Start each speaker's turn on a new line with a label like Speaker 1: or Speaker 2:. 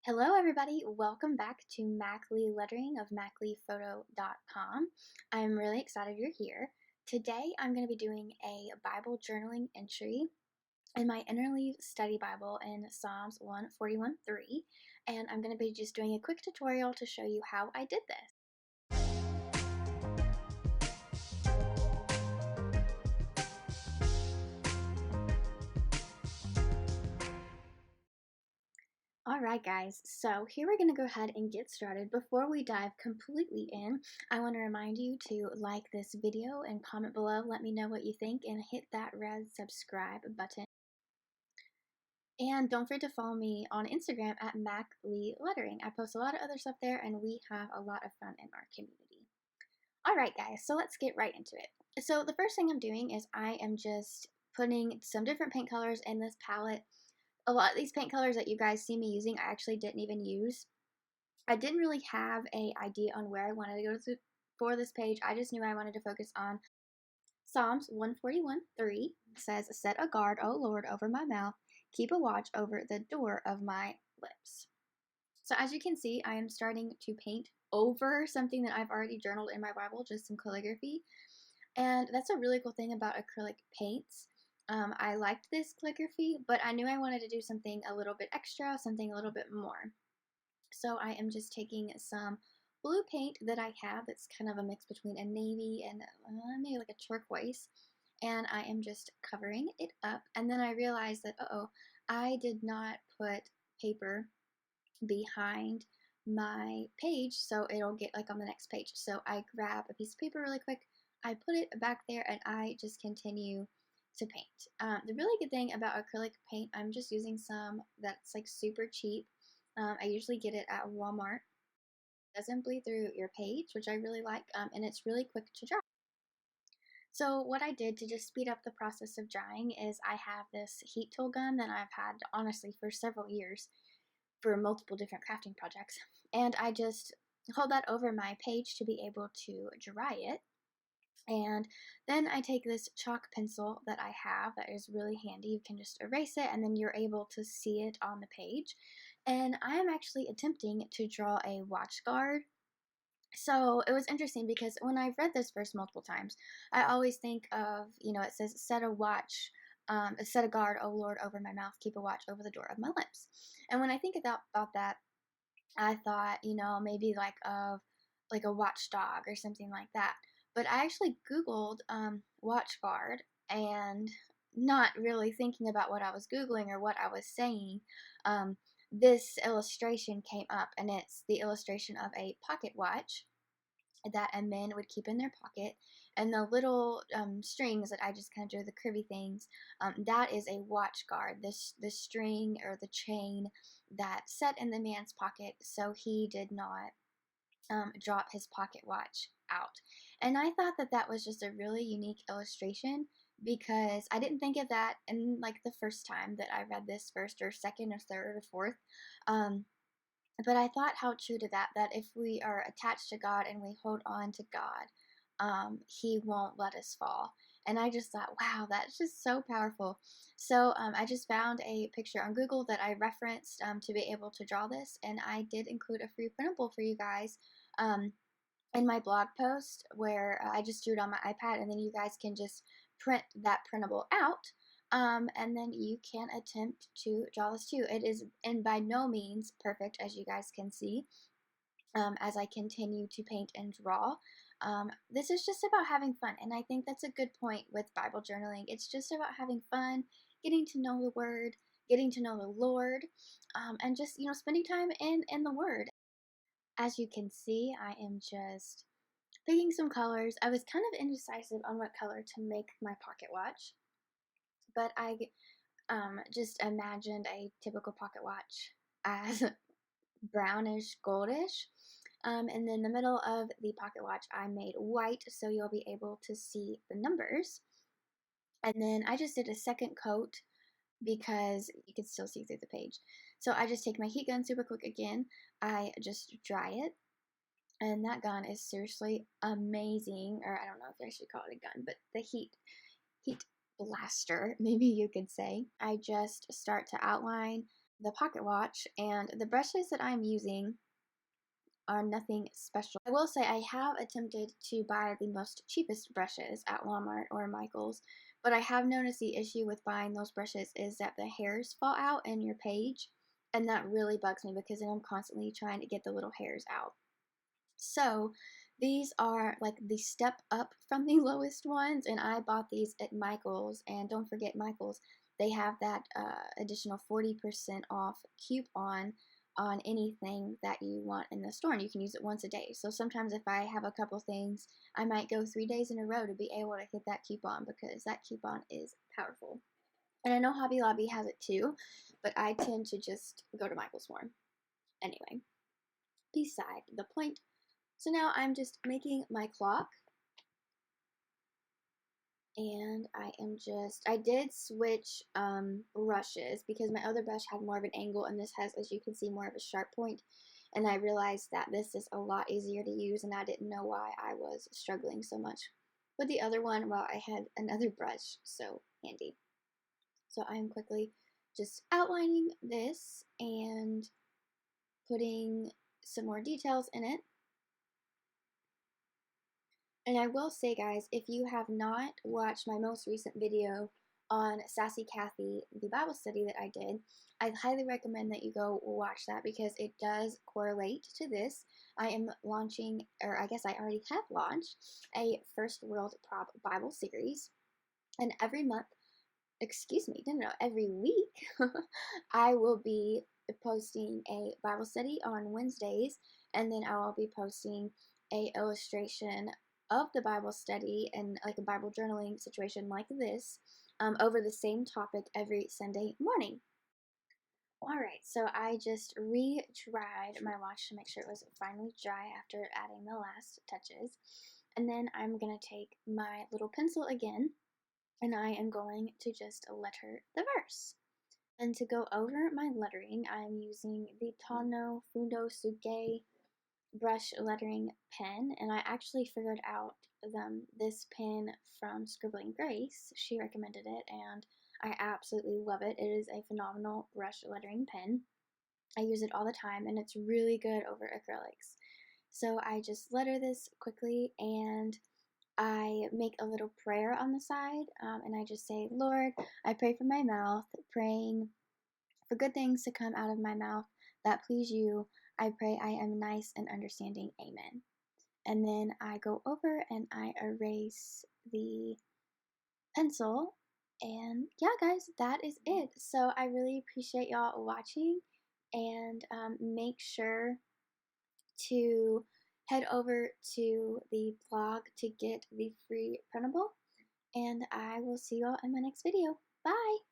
Speaker 1: Hello everybody, welcome back to Maclee Lettering of MacleePhoto.com. I'm really excited you're here. Today I'm going to be doing a Bible journaling entry in my Innerleaf Study Bible in Psalms 141:3, and I'm going to be just doing a quick tutorial to show you how I did this. Alright guys, so here we're going to go ahead and get started. Before we dive completely in, I want to remind you to like this video and comment below, let me know what you think, and hit that red subscribe button. And don't forget to follow me on Instagram at Maclee Lettering. I post a lot of other stuff there and we have a lot of fun in our community. Alright guys, so let's get right into it. So the first thing I'm doing is I am just putting some different paint colors in this palette. A lot of these paint colors that you guys see me using, I actually didn't even use. I didn't really have an idea on where I wanted to go to for this page. I just knew I wanted to focus on Psalms 141:3 says, "Set a guard, O Lord, over my mouth. Keep a watch over the door of my lips." So as you can see, I am starting to paint over something that I've already journaled in my Bible, just some calligraphy. And that's a really cool thing about acrylic paints. I liked this calligraphy, but I knew I wanted to do something a little bit extra, something a little bit more. So I am just taking some blue paint that I have that's kind of a mix between a navy and maybe like a turquoise, and I am just covering it up. And then I realized that, I did not put paper behind my page, so it'll get like on the next page. So I grab a piece of paper really quick, I put it back there, and I just continue to paint. The really good thing about acrylic paint, I'm just using some that's like super cheap. I usually get it at Walmart. It doesn't bleed through your page, which I really like, and it's really quick to dry. So what I did to just speed up the process of drying is I have this heat tool gun that I've had honestly for several years for multiple different crafting projects, and I just hold that over my page to be able to dry it. And then I take this chalk pencil that I have that is really handy. You can just erase it and then you're able to see it on the page. And I am actually attempting to draw a watch guard. So it was interesting because when I've read this verse multiple times, I always think of, it says, set a watch, set a guard, O Lord, over my mouth, keep a watch over the door of my lips. And when I think about that, I thought, maybe like of like a watchdog or something like that. But I actually Googled watch guard, and not really thinking about what I was Googling or what I was saying, this illustration came up, and it's the illustration of a pocket watch that a men would keep in their pocket, and the little strings that I just kind of drew, the curvy things, that is a watch guard. The string or the chain that set in the man's pocket so he did not drop his pocket watch out. And I thought that that was just a really unique illustration because I didn't think of that in like the first time that I read this, first or second or third or fourth. Um, but I thought how true to that if we are attached to God and we hold on to God, He won't let us fall. And I just thought, wow, that's just so powerful. So I just found a picture on Google that I referenced to be able to draw this, and I did include a free printable for you guys in my blog post where I just drew it on my iPad, and then you guys can just print that printable out. And then you can attempt to draw this too. It is, and by no means perfect, as you guys can see, as I continue to paint and draw. This is just about having fun, and I think that's a good point with Bible journaling. It's just about having fun, getting to know the Word, getting to know the Lord, and just, spending time in the Word. As you can see, I am just picking some colors. I was kind of indecisive on what color to make my pocket watch, but I just imagined a typical pocket watch as brownish goldish. And then the middle of the pocket watch I made white so you'll be able to see the numbers. And then I just did a second coat because you can still see through the page. So I just take my heat gun super quick again. I just dry it. And that gun is seriously amazing, or I don't know if I should call it a gun, but the heat blaster, maybe you could say. I just start to outline the pocket watch, and the brushes that I'm using are nothing special. I will say I have attempted to buy the most cheapest brushes at Walmart or Michael's, but I have noticed the issue with buying those brushes is that the hairs fall out in your page, and that really bugs me because then I'm constantly trying to get the little hairs out. So these are like the step up from the lowest ones, and I bought these at Michael's. And don't forget, Michael's, they have that additional 40% off coupon on anything that you want in the store, and you can use it once a day. So sometimes if I have a couple things, I might go 3 days in a row to be able to hit that coupon, because that coupon is powerful. And I know Hobby Lobby has it too, but I tend to just go to Michael's more. Anyway, beside the point. So now I'm just making my clock, and I did switch brushes because my other brush had more of an angle, and this has, as you can see, more of a sharp point. And I realized that this is a lot easier to use, and I didn't know why I was struggling so much with the other one while I had another brush so handy. So I'm quickly just outlining this and putting some more details in it. And I will say, guys, if you have not watched my most recent video on Sassy Cathy, the Bible study that I did, I highly recommend that you go watch that because it does correlate to this. I am launching, or I guess I already have launched, a First World Prop Bible series. And every month, excuse me, no, every week, I will be posting a Bible study on Wednesdays, and then I will be posting a illustration of the Bible study and like a Bible journaling situation like this over the same topic every Sunday morning. Alright, so I just re-dried my watch to make sure it was finally dry after adding the last touches. And then I'm going to take my little pencil again, and I am going to just letter the verse. And to go over my lettering, I'm using the Tono Fundo Suke brush lettering pen, and I actually figured out this pen from Scribbling Grace. She recommended it, and I absolutely love it. It is a phenomenal brush lettering pen. I use it all the time, and it's really good over acrylics. So I just letter this quickly, and I make a little prayer on the side, and I just say, Lord, I pray for my mouth, praying for good things to come out of my mouth that please you. I pray I am nice and understanding. Amen. And then I go over and I erase the pencil. And yeah, guys, that is it. So I really appreciate y'all watching, and make sure to head over to the blog to get the free printable. And I will see y'all in my next video. Bye!